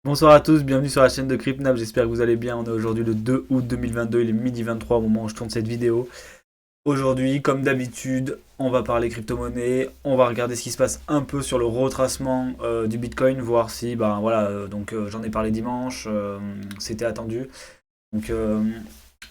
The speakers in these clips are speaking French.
Bonsoir à tous, bienvenue sur la chaîne de CryptNap, j'espère que vous allez bien. On est aujourd'hui le 2 août 2022, il est midi 23 au moment où je tourne cette vidéo. Aujourd'hui, comme d'habitude, on va parler crypto-monnaie, on va regarder ce qui se passe un peu sur le retracement du Bitcoin, voir si, ben voilà, j'en ai parlé dimanche, c'était attendu. Donc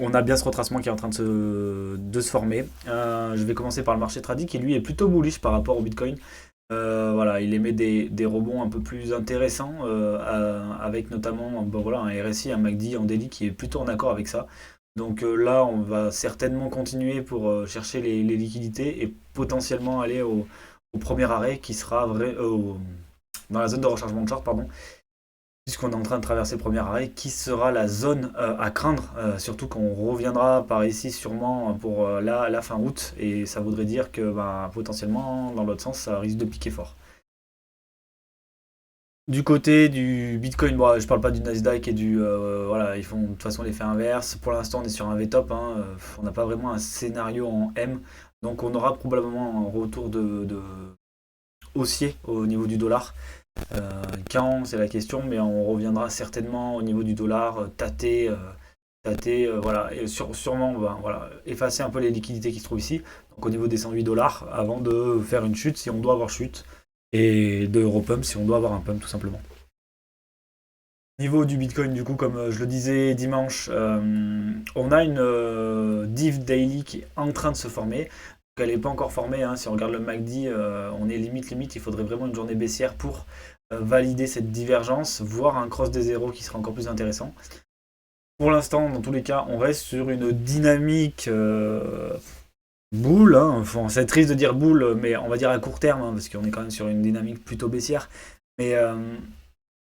on a bien ce retracement qui est en train de se former. Je vais commencer par le marché trading qui lui est plutôt bullish par rapport au Bitcoin. Voilà, il émet des rebonds un peu plus intéressants, avec notamment bon, voilà, un RSI, un MACD en daily qui est plutôt en accord avec ça. Donc là, on va certainement continuer pour chercher les liquidités et potentiellement aller au premier arrêt qui sera dans la zone de rechargement de short, pardon, puisqu'on est en train de traverser le premier arrêt, qui sera la zone à craindre, surtout qu'on reviendra par ici sûrement pour la fin août, et ça voudrait dire que bah, potentiellement, dans l'autre sens, ça risque de piquer fort. Du côté du Bitcoin, bon, je parle pas du Nasdaq et voilà, ils font de toute façon l'effet inverse. Pour l'instant, on est sur un V-top, hein, on n'a pas vraiment un scénario en M, donc on aura probablement un retour de haussier au niveau du dollar. Quand, c'est la question, mais on reviendra certainement au niveau du dollar, voilà, et sûrement, ben, voilà, effacer un peu les liquidités qui se trouvent ici, donc au niveau des 108 dollars, avant de faire une chute si on doit avoir chute, et de repump si on doit avoir un pump tout simplement. Niveau du Bitcoin, du coup, comme je le disais dimanche, on a une div daily qui est en train de se former. Donc elle n'est pas encore formée, hein. Si on regarde le MACD, on est limite. Il faudrait vraiment une journée baissière pour valider cette divergence, voire un cross des zéros qui serait encore plus intéressant. Pour l'instant, dans tous les cas, on reste sur une dynamique boule. Hein. Enfin, c'est triste de dire boule, mais on va dire à court terme, hein, parce qu'on est quand même sur une dynamique plutôt baissière. Mais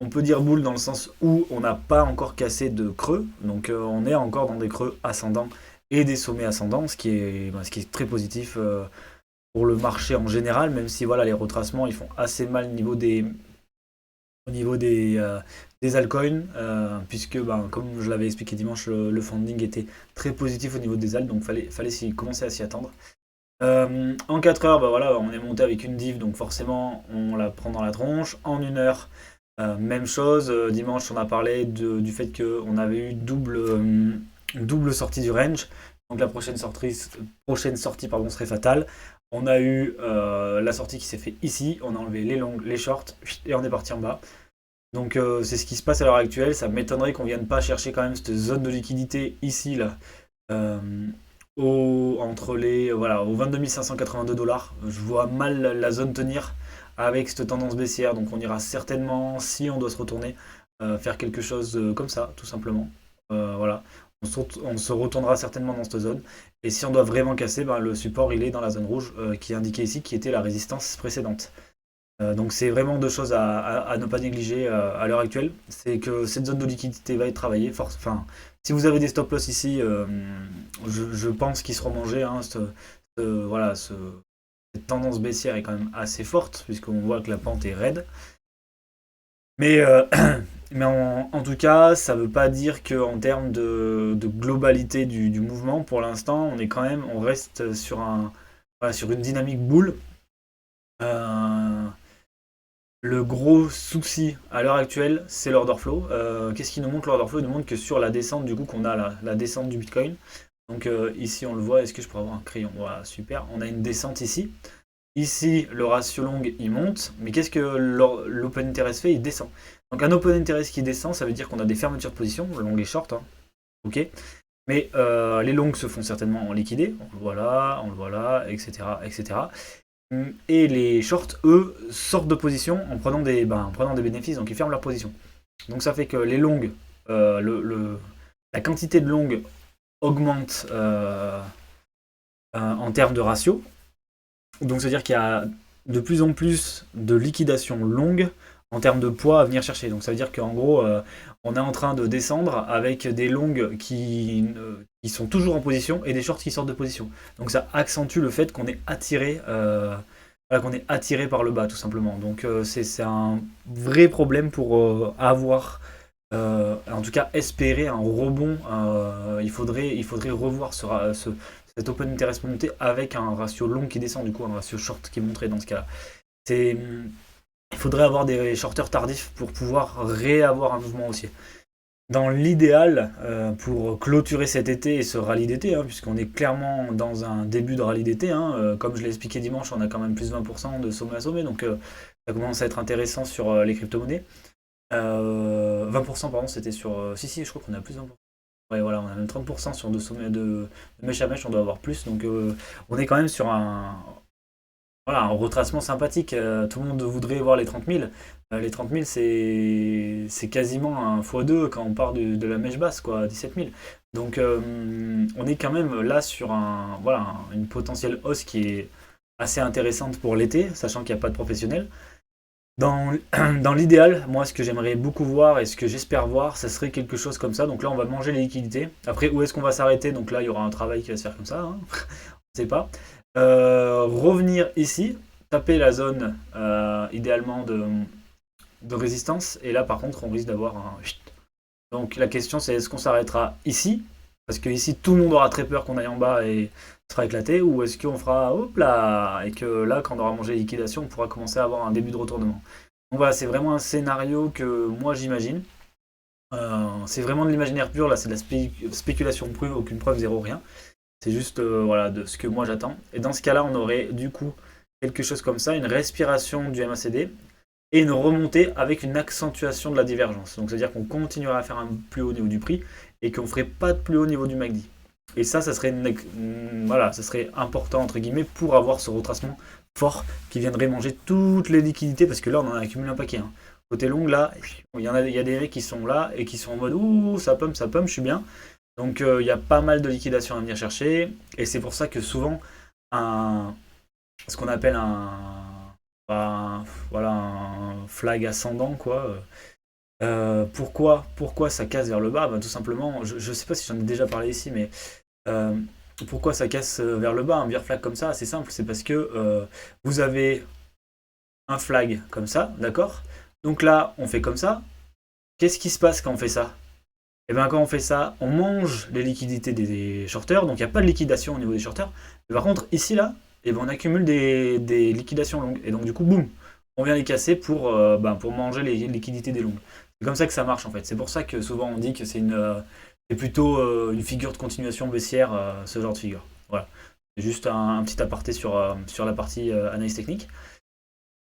on peut dire boule dans le sens où on n'a pas encore cassé de creux, donc on est encore dans des creux ascendants et des sommets ascendants, ce qui est très positif pour le marché en général, même si voilà, les retracements ils font assez mal au niveau des altcoins, puisque ben, comme je l'avais expliqué dimanche, le funding était très positif au niveau des alt, donc fallait commencer à s'y attendre. En 4 heures, bah voilà, on est monté avec une div, donc forcément on la prend dans la tronche. En 1 heure, même chose. Dimanche, on a parlé du fait qu'on avait eu double sortie du range. Donc la prochaine sortie pardon, serait fatale. On a eu la sortie qui s'est fait ici. On a enlevé les longues, les shorts, et on est parti en bas. Donc c'est ce qui se passe à l'heure actuelle. Ça m'étonnerait qu'on vienne pas chercher quand même cette zone de liquidité ici, là. Euh, Entre les voilà, aux 22 582 dollars. Je vois mal la zone tenir avec cette tendance baissière. Donc on ira certainement, si on doit se retourner, faire quelque chose comme ça, tout simplement. Voilà. On se retournera certainement dans cette zone. Et si on doit vraiment casser, ben, le support il est dans la zone rouge qui est indiquée ici, qui était la résistance précédente. Donc c'est vraiment deux choses à ne pas négliger à l'heure actuelle. C'est que cette zone de liquidité va être travaillée. Enfin, si vous avez des stop loss ici, je pense qu'ils seront mangés. Hein, voilà, cette tendance baissière est quand même assez forte, puisqu'on voit que la pente est raide. Mais, mais en tout cas, ça ne veut pas dire qu'en termes de globalité du mouvement, pour l'instant, on reste voilà, sur une dynamique boule. Euh, Le gros souci à l'heure actuelle, c'est l'order flow. Qu'est-ce qui nous montre l'order flow? Il nous montre que sur la descente, du coup, qu'on a la descente du Bitcoin. Donc ici, on le voit. Est-ce que je pourrais avoir un crayon? Voilà, super. On a une descente ici. Ici, le ratio long, il monte. Mais qu'est-ce que l'open interest fait? Il descend. Donc un open interest qui descend, ça veut dire qu'on a des fermetures de position, long et short. Hein. Ok. Mais les longues se font certainement en liquider. On le voit là, etc., etc. Et les shorts, eux, sortent de position en prenant des bénéfices, donc ils ferment leur position. Donc ça fait que les longues, la quantité de longues augmente en termes de ratio. Donc c'est-à-dire qu'il y a de plus en plus de liquidations longues en termes de poids à venir chercher. Donc ça veut dire qu'en gros, on est en train de descendre avec des longues qui sont toujours en position et des shorts qui sortent de position. Donc ça accentue le fait qu'on est attiré, voilà, qu'on est attiré par le bas tout simplement. Donc c'est un vrai problème pour en tout cas espérer un rebond. Il faudrait revoir cet open interest monté avec un ratio long qui descend, du coup un ratio short qui monterait dans ce cas-là. C'est il faudrait avoir des shorters tardifs pour pouvoir réavoir un mouvement haussier. Dans l'idéal, pour clôturer cet été et ce rallye d'été, hein, puisqu'on est clairement dans un début de rallye d'été, hein, comme je l'ai expliqué dimanche, on a quand même plus de 20% de sommet à sommet, donc ça commence à être intéressant sur les crypto-monnaies. 20% pardon, c'était sur... si, je crois qu'on a plus de 20%. Ouais, voilà, on a même 30% sur de sommets de mèche à mèche, on doit avoir plus, donc on est quand même sur un retracement sympathique. Tout le monde voudrait voir les 30 000. Les 30 000, c'est quasiment un x2 quand on part de la mèche basse, quoi, 17 000. Donc on est quand même là sur une potentielle hausse qui est assez intéressante pour l'été, sachant qu'il n'y a pas de professionnels. Dans, dans l'idéal, moi, ce que j'aimerais beaucoup voir et ce que j'espère voir, ça serait quelque chose comme ça. Donc là, on va manger les liquidités. Après, où est-ce qu'on va s'arrêter? Donc là, il y aura un travail qui va se faire comme ça, hein. On ne sait pas. Revenir ici, taper la zone idéalement de résistance. Et là, par contre, on risque d'avoir un... Donc la question, c'est est-ce qu'on s'arrêtera ici? Parce que ici, tout le monde aura très peur qu'on aille en bas et se fera éclater. Ou est-ce qu'on fera hop là? Et que là, quand on aura mangé les liquidations, on pourra commencer à avoir un début de retournement. Donc voilà, c'est vraiment un scénario que moi j'imagine. C'est vraiment de l'imaginaire pur, là, c'est de la spéculation pure, aucune preuve, zéro, rien. C'est juste voilà, de ce que moi j'attends. Et dans ce cas-là, on aurait du coup quelque chose comme ça, une respiration du MACD et une remontée avec une accentuation de la divergence. Donc c'est-à-dire qu'on continuerait à faire un plus haut niveau du prix et qu'on ne ferait pas de plus haut niveau du MACD. Et ça serait, voilà, ça serait important entre guillemets pour avoir ce retracement fort qui viendrait manger toutes les liquidités parce que là on en a accumulé un paquet, hein. Côté long là, il y a des mecs qui sont là et qui sont en mode ouh ça pump, je suis bien. Donc il y a pas mal de liquidations à venir chercher et c'est pour ça que souvent ce qu'on appelle voilà, un flag ascendant quoi. Pourquoi ça casse vers le bas? Ben, tout simplement, je ne sais pas si j'en ai déjà parlé ici, mais euh, pourquoi ça casse vers le bas, un bear flag comme ça? C'est simple, c'est parce que vous avez un flag comme ça, d'accord? Donc là, on fait comme ça. Qu'est-ce qui se passe quand on fait ça? Et bien quand on fait ça, on mange les liquidités des shorters, donc il n'y a pas de liquidation au niveau des shorters. Mais par contre, ici là, et ben, on accumule des liquidations longues. Et donc du coup, boum, on vient les casser pour manger les liquidités des longues. C'est comme ça que ça marche en fait. C'est pour ça que souvent on dit que c'est plutôt une figure de continuation baissière, ce genre de figure. Voilà. C'est juste un petit aparté sur la partie analyse technique.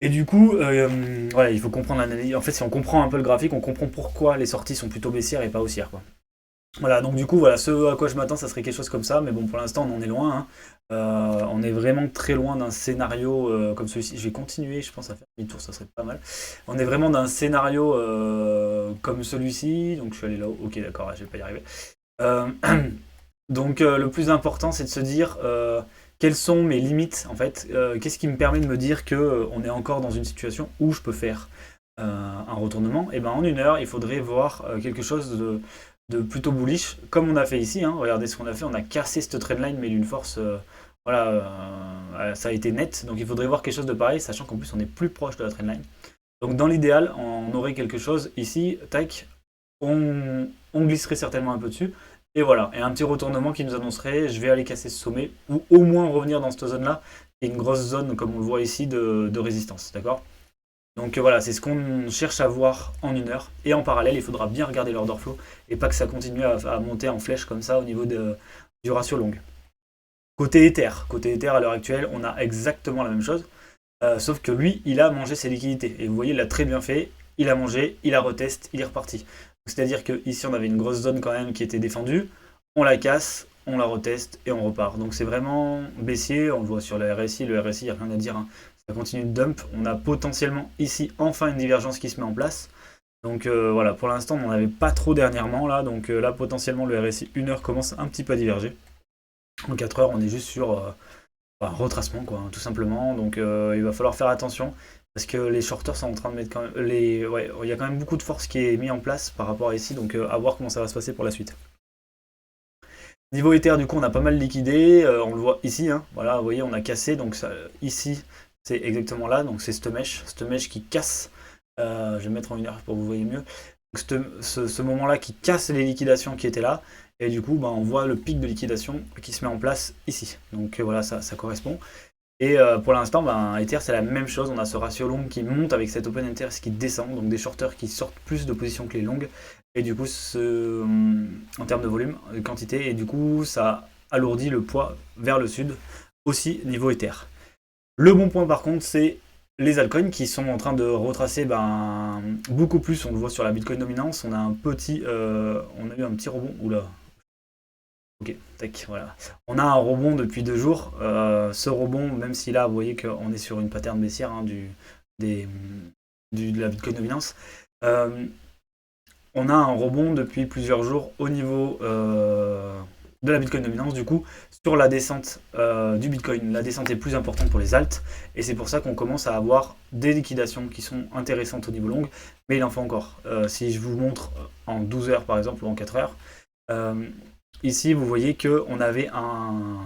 Et du coup, voilà, il faut comprendre l'analyse. En fait, si on comprend un peu le graphique, on comprend pourquoi les sorties sont plutôt baissières et pas haussières, quoi. Voilà, donc du coup, voilà, ce à quoi je m'attends, ça serait quelque chose comme ça, mais bon, pour l'instant, on en est loin, hein. On est vraiment très loin d'un scénario comme celui-ci. Je vais continuer, je pense, à faire demi-tour, ça serait pas mal. On est vraiment d'un scénario comme celui-ci, donc je suis allé là-haut. Ok, d'accord, je vais pas y arriver. Euh, donc le plus important, c'est de se dire quelles sont mes limites, en fait. Qu'est-ce qui me permet de me dire que on est encore dans une situation où je peux faire un retournement? Et ben en 1 heure, il faudrait voir quelque chose de plutôt bullish, comme on a fait ici, hein. Regardez ce qu'on a fait, on a cassé cette trendline, mais d'une force, voilà, ça a été net. Donc il faudrait voir quelque chose de pareil, sachant qu'en plus on est plus proche de la trendline. Donc dans l'idéal, on aurait quelque chose ici, tac, on glisserait certainement un peu dessus. Et voilà, et un petit retournement qui nous annoncerait, je vais aller casser ce sommet, ou au moins revenir dans cette zone-là, qui est une grosse zone, comme on le voit ici, de résistance, d'accord? Donc voilà, c'est ce qu'on cherche à voir en 1 heure. Et en parallèle, il faudra bien regarder l'order flow, et pas que ça continue à monter en flèche comme ça au niveau du ratio long. Côté Ether à l'heure actuelle, on a exactement la même chose, sauf que lui, il a mangé ses liquidités. Et vous voyez, il l'a très bien fait, il a mangé, il a retest, il est reparti. C'est-à-dire qu'ici, on avait une grosse zone quand même qui était défendue, on la casse, on la reteste et on repart. Donc c'est vraiment baissier, on le voit sur le RSI, il n'y a rien à dire, hein. Ça continue de dump, on a potentiellement ici enfin une divergence qui se met en place. Donc voilà, pour l'instant on n'en avait pas trop dernièrement là, donc là potentiellement le RSI 1 heure commence un petit peu à diverger. En 4 heures on est juste sur un retracement quoi, tout simplement, donc il va falloir faire attention. Parce que les shorters sont en train de mettre quand même ouais, il y a quand même beaucoup de force qui est mis en place par rapport à ici, donc à voir comment ça va se passer pour la suite. Niveau Ether, du coup, on a pas mal liquidé, on le voit ici, hein. Voilà, vous voyez, on a cassé, donc ça, ici, c'est exactement là, donc c'est cette mèche qui casse, je vais mettre en 1 heure pour que vous voyez mieux, donc ce moment-là qui casse les liquidations qui étaient là, et du coup, on voit le pic de liquidation qui se met en place ici, donc voilà, ça correspond. Et pour l'instant, ben, Ether c'est la même chose, on a ce ratio long qui monte avec cet open interest qui descend, donc des shorters qui sortent plus de positions que les longues, et du coup, en termes de volume, de quantité, et du coup, ça alourdit le poids vers le sud, aussi niveau Ether. Le bon point par contre, c'est les altcoins qui sont en train de retracer beaucoup plus, on le voit sur la Bitcoin dominance, on a on a eu un petit rebond, oula, ok, tac, voilà. On a un rebond depuis 2 jours. Ce rebond, même si là, vous voyez qu'on est sur une pattern baissière hein, des, de la Bitcoin dominance, euh, on a un rebond depuis plusieurs jours au niveau de la Bitcoin dominance. Du coup, sur la descente du Bitcoin, la descente est plus importante pour les alts. Et c'est pour ça qu'on commence à avoir des liquidations qui sont intéressantes au niveau long. Mais il en faut encore. Si je vous montre en 12 heures par exemple ou en 4 heures, euh, ici, vous voyez qu'on avait un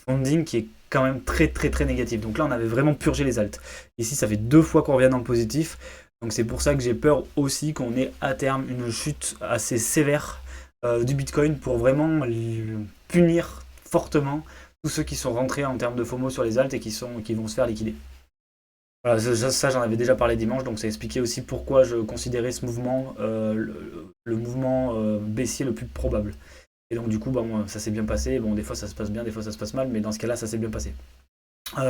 funding qui est quand même très très très négatif. Donc là, on avait vraiment purgé les alts. Ici, ça fait 2 fois qu'on revient dans le positif. Donc c'est pour ça que j'ai peur aussi qu'on ait à terme une chute assez sévère du Bitcoin pour vraiment punir fortement tous ceux qui sont rentrés en termes de FOMO sur les alts et qui vont se faire liquider. Voilà, ça, j'en avais déjà parlé dimanche, donc ça expliquait aussi pourquoi je considérais ce mouvement le mouvement baissier le plus probable. Et donc du coup, bon, ça s'est bien passé. Bon, des fois ça se passe bien, des fois ça se passe mal, mais dans ce cas-là, ça s'est bien passé.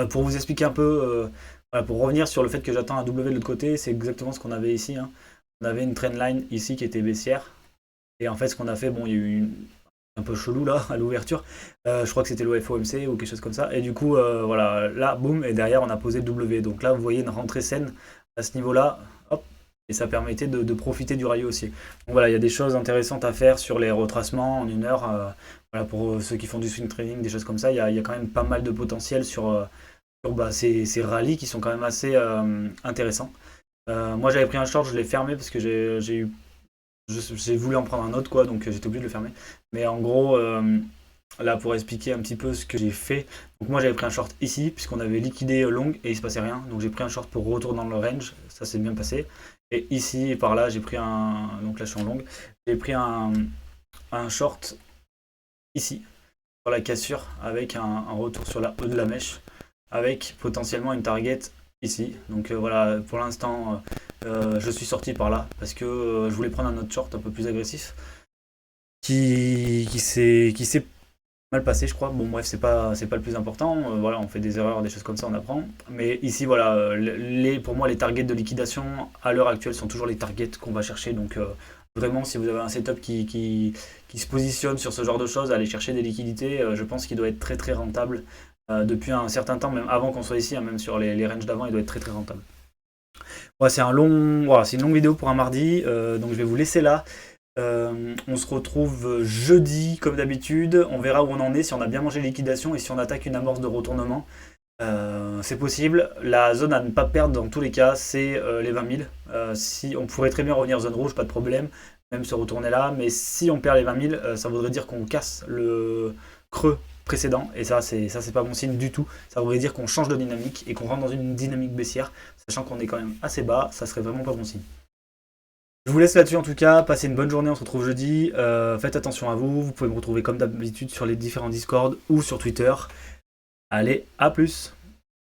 Pour vous expliquer un peu, voilà, pour revenir sur le fait que j'attends un W de l'autre côté, c'est exactement ce qu'on avait ici. Hein. On avait une trendline ici qui était baissière. Et en fait, ce qu'on a fait, bon, il y a eu un peu chelou là à l'ouverture. Je crois que c'était le FOMC ou quelque chose comme ça. Et du coup, voilà, là, boum, et derrière on a posé le W. Donc là, vous voyez une rentrée saine à ce niveau-là. Hop, et ça permettait de profiter du rallye aussi. Donc voilà, il y a des choses intéressantes à faire sur les retracements en 1 heure. Voilà, pour ceux qui font du swing trading, des choses comme ça, il y a quand même pas mal de potentiel sur ces rallyes qui sont quand même assez intéressants. Moi j'avais pris un short, je l'ai fermé parce que j'ai voulu en prendre un autre, quoi, donc j'étais obligé de le fermer. Mais en gros, là pour expliquer un petit peu ce que j'ai fait, donc moi j'avais pris un short ici, puisqu'on avait liquidé long et il se passait rien. Donc j'ai pris un short pour retourner dans le range, ça s'est bien passé. Et ici et par là, j'ai pris donc là je suis en long, j'ai pris un short ici, sur la cassure, avec un retour sur la haut de la mèche, avec potentiellement une target ici. Donc voilà, pour l'instant, je suis sorti par là parce que je voulais prendre un autre short un peu plus agressif qui s'est mal passé, je crois. Bon, bref, c'est pas le plus important. Voilà, on fait des erreurs, des choses comme ça, on apprend. Mais ici, voilà, pour moi, les targets de liquidation à l'heure actuelle sont toujours les targets qu'on va chercher. Donc vraiment, si vous avez un setup qui se positionne sur ce genre de choses, aller chercher des liquidités, je pense qu'il doit être très très rentable. Depuis un certain temps, même avant qu'on soit ici, hein, même sur les ranges d'avant, il doit être très très rentable. Ouais, voilà, c'est une longue vidéo pour un mardi, donc je vais vous laisser là. On se retrouve jeudi comme d'habitude, on verra où on en est, si on a bien mangé les liquidations et si on attaque une amorce de retournement. C'est possible. La zone à ne pas perdre dans tous les cas, c'est les 20 000. Si on pourrait très bien revenir zone rouge, pas de problème, même se retourner là. Mais si on perd les 20 000, ça voudrait dire qu'on casse le creux précédent. Et ça, c'est pas bon signe du tout. Ça voudrait dire qu'on change de dynamique et qu'on rentre dans une dynamique baissière, sachant qu'on est quand même assez bas. Ça serait vraiment pas bon signe. Je vous laisse là-dessus en tout cas. Passez une bonne journée. On se retrouve jeudi. Faites attention à vous. Vous pouvez me retrouver comme d'habitude sur les différents Discord ou sur Twitter. Allez, à plus!